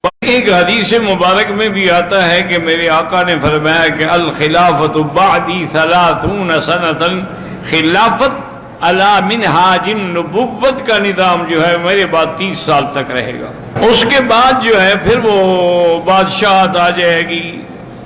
ایک حدیث مبارک میں بھی آتا ہے کہ میرے آقا نے فرمایا کہ الخلافت بعدی 30 سنۃ، خلافت علی منہاج النبوت کا نظام جو ہے میرے بعد 30 سال تک رہے گا۔ اس کے بعد جو ہے پھر وہ بادشاہت آ جائے گی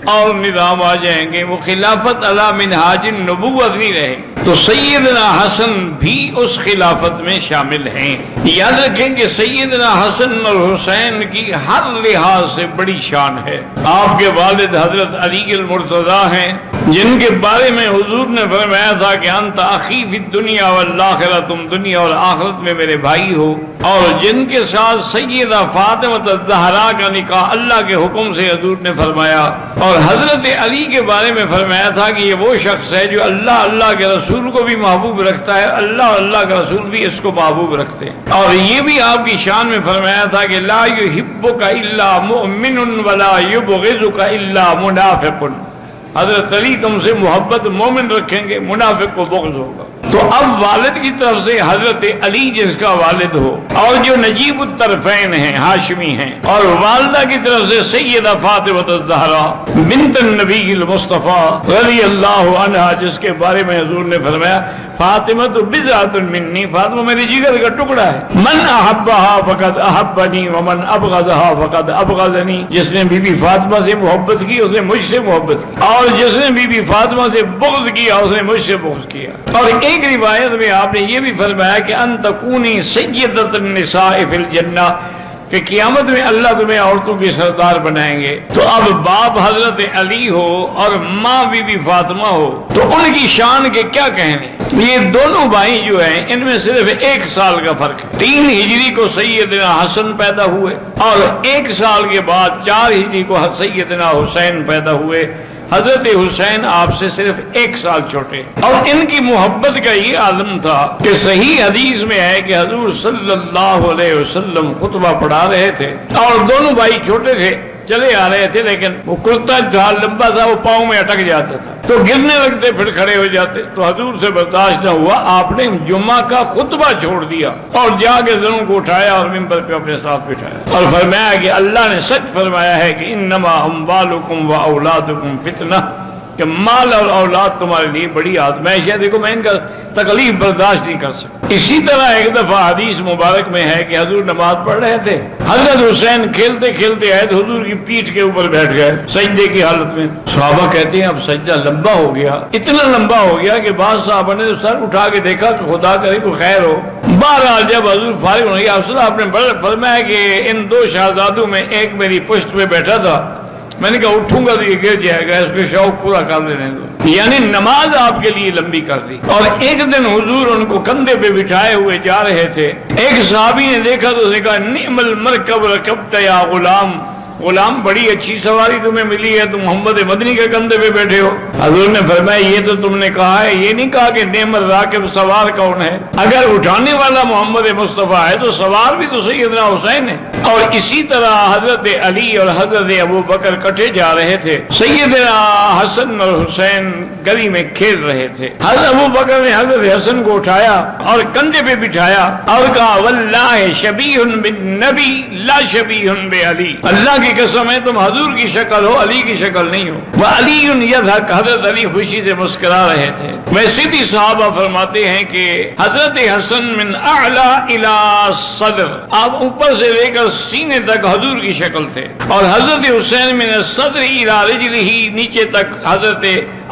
اور نظام آ جائیں گے، وہ خلافت علی منہاج النبوت نہیں رہے گی۔ تو سیدنا حسن بھی اس خلافت میں شامل ہیں۔ یاد رکھیں کہ سیدنا حسن اور حسین کی ہر لحاظ سے بڑی شان ہے۔ آپ کے والد حضرت علی المرتضیٰ ہیں، جن کے بارے میں حضور نے فرمایا تھا کہ انت اخی فی الدنیا والآخرہ، تم دنیا اور آخرت میں میرے بھائی ہو، اور جن کے ساتھ سیدہ فاطمہ الزہرا کا نکاح اللہ کے حکم سے حضور نے فرمایا، اور حضرت علی کے بارے میں فرمایا تھا کہ یہ وہ شخص ہے جو اللہ کے رسول کو بھی محبوب رکھتا ہے، اللہ کا رسول بھی اس کو محبوب رکھتے ہیں۔ اور یہ بھی آپ کی شان میں فرمایا تھا کہ لا یحبک الا مؤمن ولا یبغضک الا منافق، حضرت علی تم سے محبت مومن رکھیں گے، منافق کو بغض ہوگا۔ تو اب والد کی طرف سے حضرت علی جس کا والد ہو، اور جو نجیب الطرفین ہیں، ہاشمی ہیں، اور والدہ کی طرف سے سیدہ فاطمہ الزہرا بنت النبی المصطفیٰ رضی اللہ عنہا، جس کے بارے میں حضور نے فرمایا فاطمہ تو بضعۃ منی، فاطمہ میرے جگر کا ٹکڑا ہے، من احبہا فقد احبنی ومن ابغضہا فقد ابغضنی، جس نے بی بی فاطمہ سے محبت کی اس نے مجھ سے محبت کی، اور جس نے بی بی فاطمہ سے بغض کیا اس نے مجھ سے بغض کیا۔ اور ایک روایت میں آپ نے یہ بھی فرمایا کہ ان تکونی سیدۃ النساء فی الجنہ، کہ قیامت میں اللہ تمہیں عورتوں کی سردار بنائیں گے۔ تو اب باپ حضرت علی ہو اور ماں بی بی فاطمہ ہو تو ان کی شان کے کیا کہنے۔ یہ دونوں بھائی جو ہیں ان میں صرف 1 سال کا فرق ہے۔ 3 ہجری کو سیدنا حسن پیدا ہوئے، اور 1 سال کے بعد 4 ہجری کو سیدنا حسین پیدا ہوئے۔ حضرت حسین آپ سے صرف 1 سال چھوٹے، اور ان کی محبت کا یہ عالم تھا کہ صحیح حدیث میں ہے کہ حضور صلی اللہ علیہ وسلم خطبہ پڑھا رہے تھے، اور دونوں بھائی چھوٹے تھے، چلے آ رہے تھے، لیکن وہ کرتا تھا لمبا تھا، وہ پاؤں میں اٹک جاتا تھا تو گرنے لگتے، پھر کھڑے ہو جاتے۔ تو حضور سے برداشت نہ ہوا، آپ نے جمعہ کا خطبہ چھوڑ دیا اور جا کے دونوں کو اٹھایا اور ممبر پہ اپنے ساتھ بٹھایا، اور فرمایا کہ اللہ نے سچ فرمایا ہے کہ انما اموالکم واولادکم فتنہ، کہ مال اور اولاد تمہارے لیے بڑی آزمائش ہے۔ دیکھو میں ان کا تکلیف برداشت نہیں کر سکتا۔ اسی طرح ایک دفعہ حدیث مبارک میں ہے کہ حضور نماز پڑھ رہے تھے، حضرت حسین کھیلتے کھیلتے آئے تو حضور کی پیٹھ کے اوپر بیٹھ گئے سجدے کی حالت میں۔ صحابہ کہتے ہیں اب سجدہ لمبا ہو گیا، اتنا لمبا ہو گیا کہ بعض صحابہ نے سر اٹھا کے دیکھا کہ خدا کرے کوئی خیر ہو۔ بہرحال جب حضور فارغ ہونے کے افسر آپ نے فرمایا کہ ان 2 شہزادوں میں ایک میری پشت پہ بیٹھا تھا، میں نے کہا اٹھوں گا تو یہ گر جائے گا، اس کو شوق پورا کر لینے دو، یعنی نماز آپ کے لیے لمبی کر دی۔ اور ایک دن حضور ان کو کندھے پہ بٹھائے ہوئے جا رہے تھے، ایک صحابی نے دیکھا تو اس نے کہا نعم المرکب رکبت یا غلام، غلام بڑی اچھی سواری تمہیں ملی ہے، تم محمد مدنی کے کندھے پہ بیٹھے ہو۔ حضور نے فرمایا یہ تو تم نے کہا ہے، یہ نہیں کہا کہ نعم الراکب سوار کون ہے۔ اگر اٹھانے والا محمد مصطفیٰ ہے تو سوار بھی تو سیدنا حسین ہے۔ اور اسی طرح حضرت علی اور حضرت ابو بکر کٹھے جا رہے تھے، سیدنا حسن اور حسین گلی میں کھیل رہے تھے۔ حضرت ابو بکر نے حضرت حسن کو اٹھایا اور کندھے پہ بٹھایا اور کہا واللہ شبیہ بالنبی لا شبیہ بعلی، اللہ کی قسم ہے تم حضور کی شکل ہو، علی کی شکل نہیں ہو۔ وعلی یضحک، حضرت علی خوشی سے مسکرا رہے تھے۔ ویسے بھی صحابہ فرماتے ہیں کہ حضرت حسن من اعلی الی صدر، آپ اوپر سے لے کر سینے تک حضور کی شکل تھے، اور حضرت حسین من الصدر الی رجلہ، نیچے تک حضرت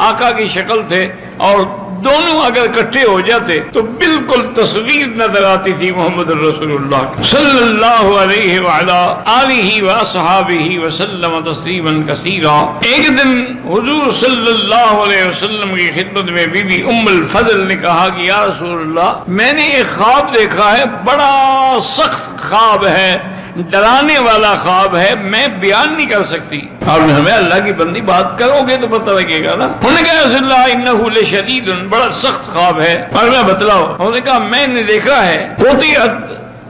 آقا کی شکل تھے، اور دونوں اگر اکٹھے ہو جاتے تو بالکل تصویر نظر آتی تھی محمد رسول اللہ صلی اللہ علیہ وعلا آلہ واصحابہ وسلم تسلیما کثیرا۔ ایک دن حضور صلی اللہ علیہ وسلم کی خدمت میں بی بی ام الفضل نے کہا کہ یا رسول اللہ، میں نے ایک خواب دیکھا ہے، بڑا سخت خواب ہے، ڈرانے والا خواب ہے، میں بیان نہیں کر سکتی۔ اور ہمیں اللہ کی بندی بات کرو گے تو پتہ لگے گا نا۔ انہوں نے کہا رسول اللہ انہ لشدید، بڑا سخت خواب ہے، اور میں بتلاؤ۔ انہوں نے کہا میں نے دیکھا ہے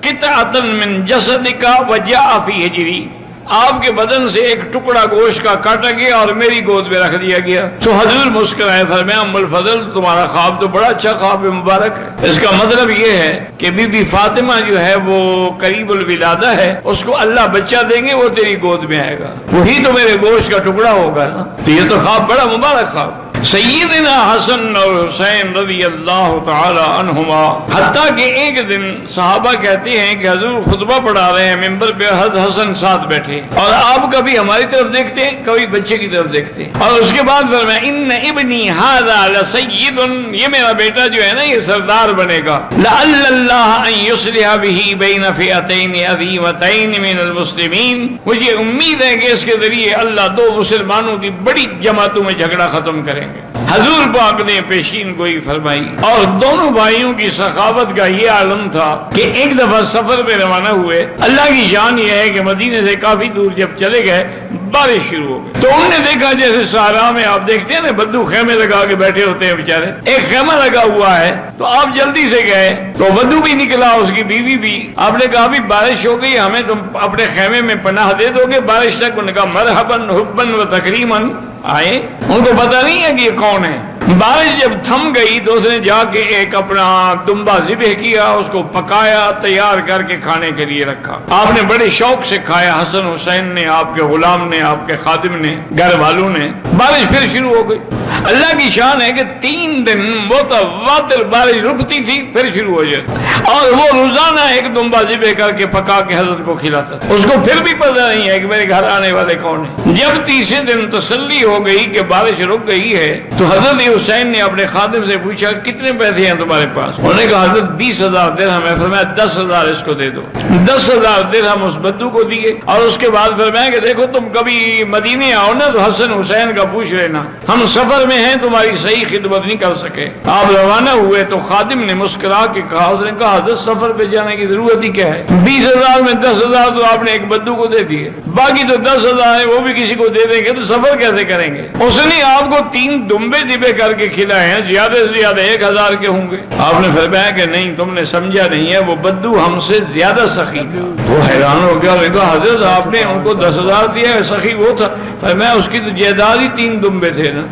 قطعۃ من جسدک وجاء فی ہجری، آپ کے بدن سے ایک ٹکڑا گوشت کا کاٹا گیا اور میری گود میں رکھ دیا گیا۔ تو حضور مسکرائے، فرمایا ام الفضل تمہارا خواب تو بڑا اچھا خواب ہے، مبارک ہے۔ اس کا مطلب یہ ہے کہ بی بی فاطمہ جو ہے وہ قریب الولادہ ہے، اس کو اللہ بچہ دیں گے، وہ تیری گود میں آئے گا، وہی تو میرے گوشت کا ٹکڑا ہوگا نا۔ تو یہ تو خواب بڑا مبارک خواب۔ سیدنا حسن اور حسین رضی اللہ تعالی عنہما، حتیٰ کہ ایک دن صحابہ کہتے ہیں کہ حضور خطبہ پڑھا رہے ہیں، ممبر پہ حضرت حسن ساتھ بیٹھے اور آپ کبھی ہماری طرف دیکھتے ہیں، کبھی بچے کی طرف دیکھتے ہیں، اور اس کے بعد فرمایا ان ابنی ھذا لسید، یہ میرا بیٹا جو ہے نا یہ سردار بنے گا، لعل اللہ ان یصلح بہ بین فئتین عظیمتین من المسلمین، مجھے امید ہے کہ اس کے ذریعے اللہ دو مسلمانوں کی بڑی جماعتوں میں جھگڑا ختم کریں گے۔ حضور پاک نے پیشین گوئی فرمائی، اور دونوں بھائیوں کی سخاوت کا یہ عالم تھا کہ ایک دفعہ سفر پہ روانہ ہوئے، اللہ کی شان یہ ہے کہ مدینے سے کافی دور جب چلے گئے بارش شروع ہو گئی، تو انہوں نے دیکھا جیسے صحرا میں آپ دیکھتے ہیں نا بدو خیمے لگا کے بیٹھے ہوتے ہیں بیچارے، ایک خیمہ لگا ہوا ہے، تو آپ جلدی سے گئے تو بدو بھی نکلا، اس کی بیوی بھی، آپ نے کہا بھی بارش ہو گئی، ہمیں تم اپنے خیمے میں پناہ دے دو گے بارش تک؟ انہوں نے کہا مرحباً حباً و تکریماً، آئے۔ ان کو پتا نہیں ہے کہ یہ کون ہے۔ بارش جب تھم گئی تو اس نے جا کے ایک اپنا دمبا ذبح کیا، اس کو پکایا، تیار کر کے کھانے کے لیے رکھا۔ آپ نے بڑے شوق سے کھایا، حسن حسین نے، آپ کے غلام نے، آپ کے خادم نے، گھر والوں نے۔ بارش پھر شروع ہو گئی۔ اللہ کی شان ہے کہ 3 دن متواتر بارش رکتی تھی پھر شروع ہو جاتی، اور وہ روزانہ ایک دمبا ذبح کر کے پکا کے حضرت کو کھلاتا تھا۔ اس کو پھر بھی پتہ نہیں ہے کہ میرے گھر آنے والے کون ہیں۔ جب تیسرے دن تسلی ہو گئی کہ بارش رک گئی ہے تو حضرت حسین نے اپنے خادم سے پوچھا کتنے پیسے ہیں تمہارے پاس؟ انہوں نے کہا حضرت 20,000 درہم ہے۔ فرمایا 10,000 اس کو دے دو۔ 10,000 درہم اس بدو کو دیے، اور اس کے بعد فرمایا کہ دیکھو تم کبھی مدینے آؤ نا تو حسن حسین کا پوچھ لینا، ہم سفر میں ہیں، تمہاری صحیح خدمت نہیں کر سکے۔ آپ روانہ ہوئے تو خادم نے مسکرا کے کہا، اس نے کہا حضرت سفر پہ جانے کی ضرورت ہی کیا ہے؟ 20,000 میں 10,000 تو آپ نے ایک بدو کو دے دیے، باقی تو 10,000 ہے وہ بھی کسی کو دے دیں گے تو سفر کیسے کریں گے؟ اس نے آپ کو 3 دمبے ذبح کر کے کھلائے ہیں، زیادہ سے زیادہ 1,000 کے ہوں گے۔ آپ نے فرمایا کہ نہیں تم نے سمجھا نہیں ہے، وہ بدو ہم سے زیادہ سخی تھا۔ وہ حیران ہو گیا، کہا حضرت آپ نے ان کو 10,000 دیا ہے، سخی وہ تھا۔ فرمایا اس کی تو جائیداد ہی 3 دمبے تھے نا،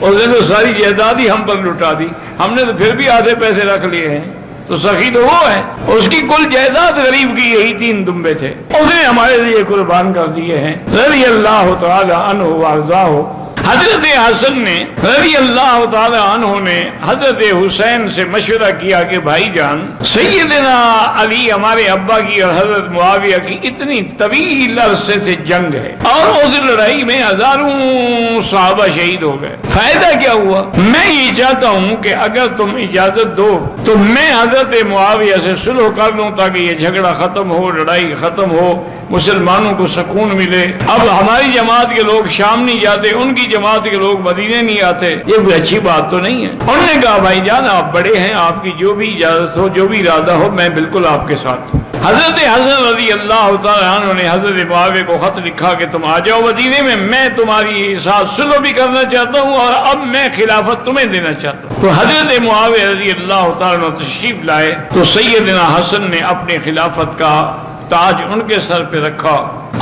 اس نے تو ساری جائیداد ہی ہم پر لٹا دی، ہم نے تو پھر بھی آدھے پیسے رکھ لیے ہیں، تو سخی تو وہ ہے، اس کی کل جائیداد غریب کی یہی 3 دمبے تھے، اس نے ہمارے لیے قربان کر دیے ہیں۔ رضی اللہ تعالی عنہ وارضاہ۔ حضرت حسن نے رضی اللہ تعالی عنہ نے حضرت حسین سے مشورہ کیا کہ بھائی جان، سیدنا علی ہمارے ابا کی اور حضرت معاویہ کی اتنی طویل عرصے سے جنگ ہے، اور اس لڑائی میں ہزاروں صحابہ شہید ہو گئے، فائدہ کیا ہوا؟ میں یہ چاہتا ہوں کہ اگر تم اجازت دو تو میں حضرت معاویہ سے صلح کر لوں تاکہ یہ جھگڑا ختم ہو، لڑائی ختم ہو، مسلمانوں کو سکون ملے۔ اب ہماری جماعت کے لوگ شام نہیں جاتے، ان کی جماعت کے لوگ مدینے نہیں آتے، یہ کوئی اچھی بات تو نہیں ہے۔ انہوں نے کہا بھائی جان آپ بڑے ہیں، آپ کی جو بھی اجازت ہو، جو بھی ارادہ ہو، میں بالکل آپ کے ساتھ ہوں۔ حضرت حسن رضی اللہ تعالیٰ عنہ نے حضرت معاویہ کو خط لکھا کہ تم آ جاؤ مدینے میں تمہاری ساتھ صلح بھی کرنا چاہتا ہوں، اور اب میں خلافت تمہیں دینا چاہتا ہوں۔ تو حضرت معاویہ رضی اللہ تعالیٰ عنہ تشریف لائے تو سیدنا حسن نے اپنے خلافت کا تاج ان کے سر پہ رکھا،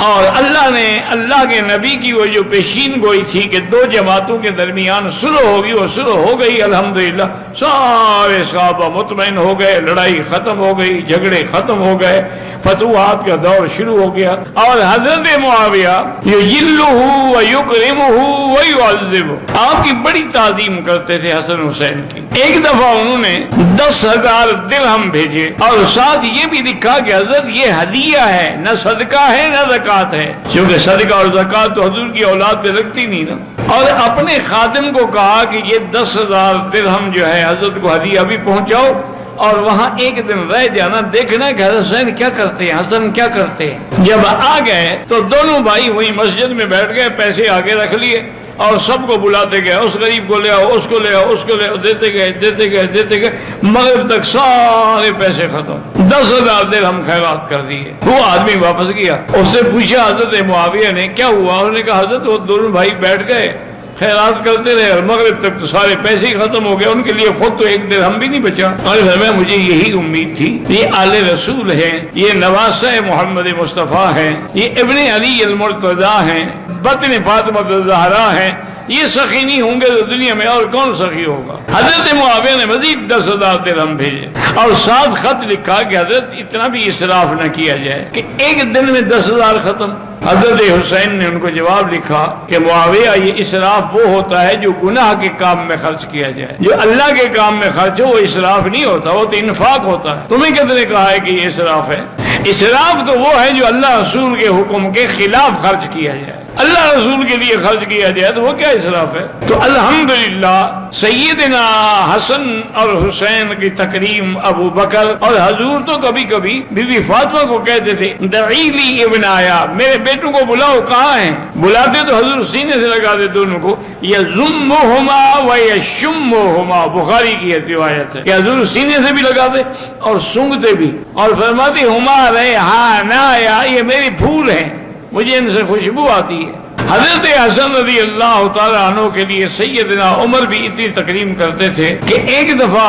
اور اللہ نے اللہ کے نبی کی وہ جو پیشین گوئی تھی کہ 2 جماعتوں کے درمیان صلح ہوگی، وہ صلح ہو گئی الحمدللہ، سارے صحابہ مطمئن ہو گئے، لڑائی ختم ہو گئی، جھگڑے ختم ہو گئے، فتوحات کا دور شروع ہو گیا۔ اور حضرت معاویہ یجلہ ویکرمہ ویعذبہ، آپ کی بڑی تعظیم کرتے تھے حسن حسین کی۔ ایک دفعہ انہوں نے 10,000 درہم بھیجے، اور ساتھ یہ بھی لکھا کہ حضرت یہ ہدیہ ہے، نہ صدقہ ہے نہ زکات ہے، کیونکہ صدقہ اور زکات تو حضور کی اولاد پہ لگتی نہیں نا۔ اور اپنے خادم کو کہا کہ یہ 10,000 درہم جو ہے حضرت کو ہدیہ بھی پہنچاؤ، اور وہاں ایک دن رہ جانا، دیکھنا کہ حسین کیا کرتے ہیں، حسن کیا کرتے ہیں۔ جب آ گئے تو دونوں بھائی وہی مسجد میں بیٹھ گئے، پیسے آگے رکھ لیے، اور سب کو بلاتے گئے، اس غریب کو لے آؤ، اس کو لے آؤ، اس کو لے آؤ، دیتے گئے، مغرب تک سارے پیسے ختم، 10,000 درہم خیرات کر دیے۔ وہ آدمی واپس گیا، اس سے پوچھا حضرت معاویہ نے کیا ہوا؟ انہوں نے کہا حضرت وہ دونوں بھائی بیٹھ گئے، خیرات کرتے رہے اور مغرب تک تو سارے پیسے ہی ختم ہو گئے، ان کے لیے خود تو ایک درہم بھی نہیں بچا۔ اور مجھے یہی امید تھی، یہ آل رسول ہیں، یہ نواسہ محمد مصطفیٰ ہیں، یہ ابن علی المرتضیٰ ہیں، بطن فاطمہ الزہرا ہیں، یہ سخی نہیں ہوں گے تو دنیا میں اور کون سخی ہوگا؟ حضرت معاویہ نے مزید 10,000 درہم بھیجے اور ساتھ خط لکھا کہ حضرت اتنا بھی اسراف نہ کیا جائے کہ ایک دن میں 10,000 ختم۔ حضرت حسین نے ان کو جواب لکھا کہ معاویہ، یہ اسراف وہ ہوتا ہے جو گناہ کے کام میں خرچ کیا جائے، جو اللہ کے کام میں خرچ ہو وہ اسراف نہیں ہوتا، وہ تو انفاق ہوتا ہے۔ تمہیں کس نے کہا ہے کہ یہ اسراف ہے؟ اسراف تو وہ ہے جو اللہ رسول کے حکم کے خلاف خرچ کیا جائے، اللہ رسول کے لیے خرچ کیا جائے تو وہ کیا اسراف ہے؟ تو الحمدللہ سیدنا حسن اور حسین کی تکریم ابو بکر اور حضور تو کبھی کبھی بی بی فاطمہ کو کہتے تھے دعی لی ابن آیا، میرے بیٹوں کو بلاؤ، کہاں ہیں؟ بلاتے تو حضور سینے سے لگاتے دونوں کو، یضمہما و یشمہما، بخاری کی روایت ہے کہ حضور سینے سے بھی لگاتے اور سونگھتے بھی اور فرماتے ہما ریحانایا، یہ میری پھول ہیں، مجھے ان سے خوشبو آتی ہے۔ حضرت حسن رضی اللہ تعالیٰ عنہ کے لیے سیدنا عمر بھی اتنی تکریم کرتے تھے کہ ایک دفعہ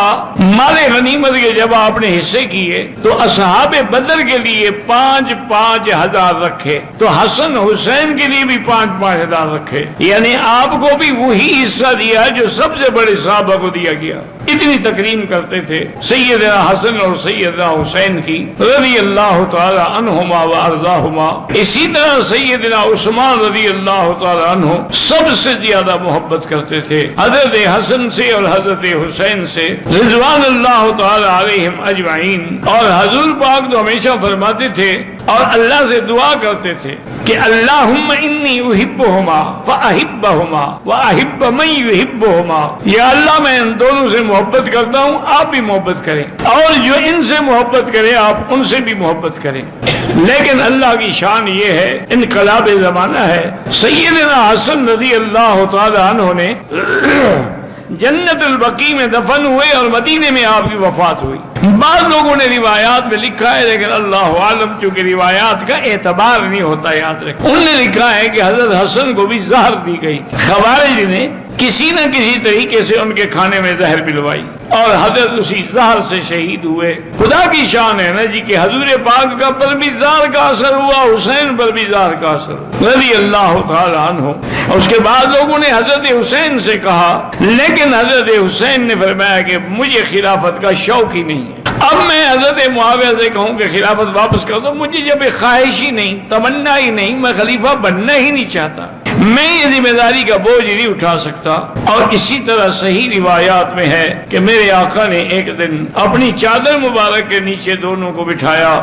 مال غنیمت کے جب آپ نے حصے کیے تو اصحاب بدر کے لیے 5,000 ہزار رکھے، تو حسن حسین کے لیے بھی 5,000 رکھے، یعنی آپ کو بھی وہی حصہ دیا جو سب سے بڑے صحابہ کو دیا گیا۔ اتنی تکریم کرتے تھے سیدنا حسن اور سیدنا حسین کی رضی اللہ تعالی عنہما و ارضاہما۔ اسی طرح سیدنا عثمان رضی اللہ تعالی عنہ سب سے زیادہ محبت کرتے تھے حضرت حسن سے اور حضرت حسین سے رضوان اللہ تعالی علیہم اجمعین۔ اور حضور پاک تو ہمیشہ فرماتے تھے اور اللہ سے دعا کرتے تھے کہ اللہم انی احبہما فاحبہما واحب من یحبہما، یا اللہ میں ان دونوں سے محبت کرتا ہوں، آپ بھی محبت کریں، اور جو ان سے محبت کرے آپ ان سے بھی محبت کریں۔ لیکن اللہ کی شان یہ ہے، انقلاب زمانہ ہے، سیدنا حسن رضی اللہ تعالی عنہ نے جنت البقیع میں دفن ہوئے اور مدینے میں آپ کی وفات ہوئی۔ بعض لوگوں نے روایات میں لکھا ہے، لیکن اللہ عالم چونکہ روایات کا اعتبار نہیں ہوتا، یاد رکھیں، انہوں نے لکھا ہے کہ حضرت حسن کو بھی زہر دی گئی تھی، خوارج نے کسی نہ کسی طریقے سے ان کے کھانے میں زہر پلوائی اور حضرت اسی زہر سے شہید ہوئے۔ خدا کی شان ہے نا جی کہ حضور پاک کا پر بھی زہر کا اثر ہوا، حسین پر بھی زہر کا اثر ہوا رضی اللہ تعالی عنہ۔ اس کے بعد لوگوں نے حضرت حسین سے کہا، لیکن حضرت حسین نے فرمایا کہ مجھے خلافت کا شوق ہی نہیں ہے۔ اب میں حضرت معاویہ سے کہوں کہ خلافت واپس کر دو، مجھے جب ایک خواہش ہی نہیں، تمنا ہی نہیں، میں خلیفہ بننا ہی نہیں چاہتا، میں یہ ذمہ داری کا بوجھ نہیں اٹھا سکتا۔ اور اسی طرح صحیح روایات میں ہے کہ میرے آقا نے ایک دن اپنی چادر مبارک کے نیچے دونوں کو بٹھایا،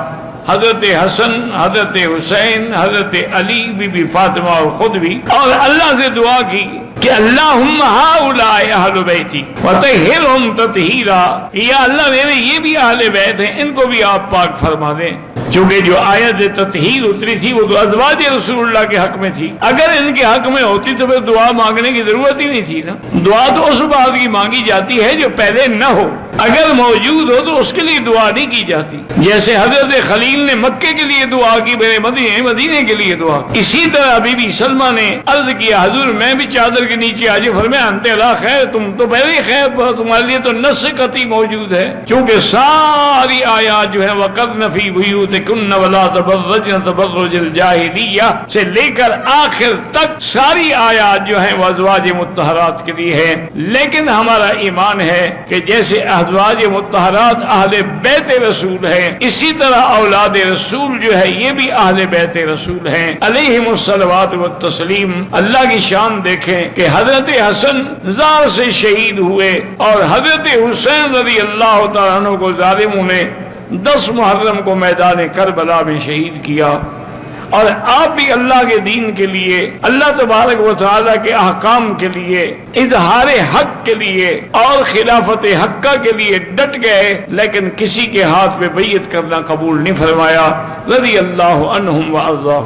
حضرت حسن، حضرت حسین، حضرت علی، بی بی فاطمہ اور خود بھی، اور اللہ سے دعا کی کہ اللہم ہؤلاء اہل بیتی وطہرہم تطہیرا، یا اللہ میرے یہ بھی اہل بیت ہیں، ان کو بھی آپ پاک فرما دیں۔ چونکہ جو آیت تطہیر اتری تھی وہ تو ازواج رسول اللہ کے حق میں تھی، اگر ان کے حق میں ہوتی تو پھر دعا مانگنے کی ضرورت ہی نہیں تھی نا۔ دعا تو اس بات کی مانگی جاتی ہے جو پہلے نہ ہو، اگر موجود ہو تو اس کے لیے دعا نہیں کی جاتی۔ جیسے حضرت خلیل نے مکے کے لیے دعا کی، میرے مدینے کے لیے دعا کی، اسی طرح بی بی سلمہ نے عرض کیا حضور میں بھی چادر کے نیچے آ جاؤ، فرمایا انت لا خیر، تم تو پہلے ہی خیر پر، تمہارے لیے تو نص قطعی موجود ہے، کیونکہ ساری آیات جو ہے وَقَرْنَ فِي بُيُوتِكُنَّ وَلَا تَبَرَّجْنَ تَبَرُّجَ الْجَاهِلِيَّہ سے لے کر آخر تک ساری آیات جو ہیں وہ ازواج مطہرات کے لیے ہیں۔ لیکن ہمارا ایمان ہے کہ جیسے ازواج مطہرات اہل بیت رسول ہیں، اسی طرح اولاد رسول جو ہے یہ بھی اہل بیت رسول ہیں علیہم الصلوات والتسلیم۔ اللہ کی شان دیکھیں کہ حضرت حسن زار سے شہید ہوئے اور حضرت حسین رضی اللہ تعالیٰ عنہ کو ظالموں نے 10 محرم کو میدان کربلا میں شہید کیا۔ اور آپ بھی اللہ کے دین کے لیے، اللہ تبارک و تعالیٰ کے احکام کے لیے، اظہار حق کے لیے اور خلافت حقہ کے لیے ڈٹ گئے، لیکن کسی کے ہاتھ میں بیعت کرنا قبول نہیں فرمایا رضی اللہ عنہم و ارضاہم۔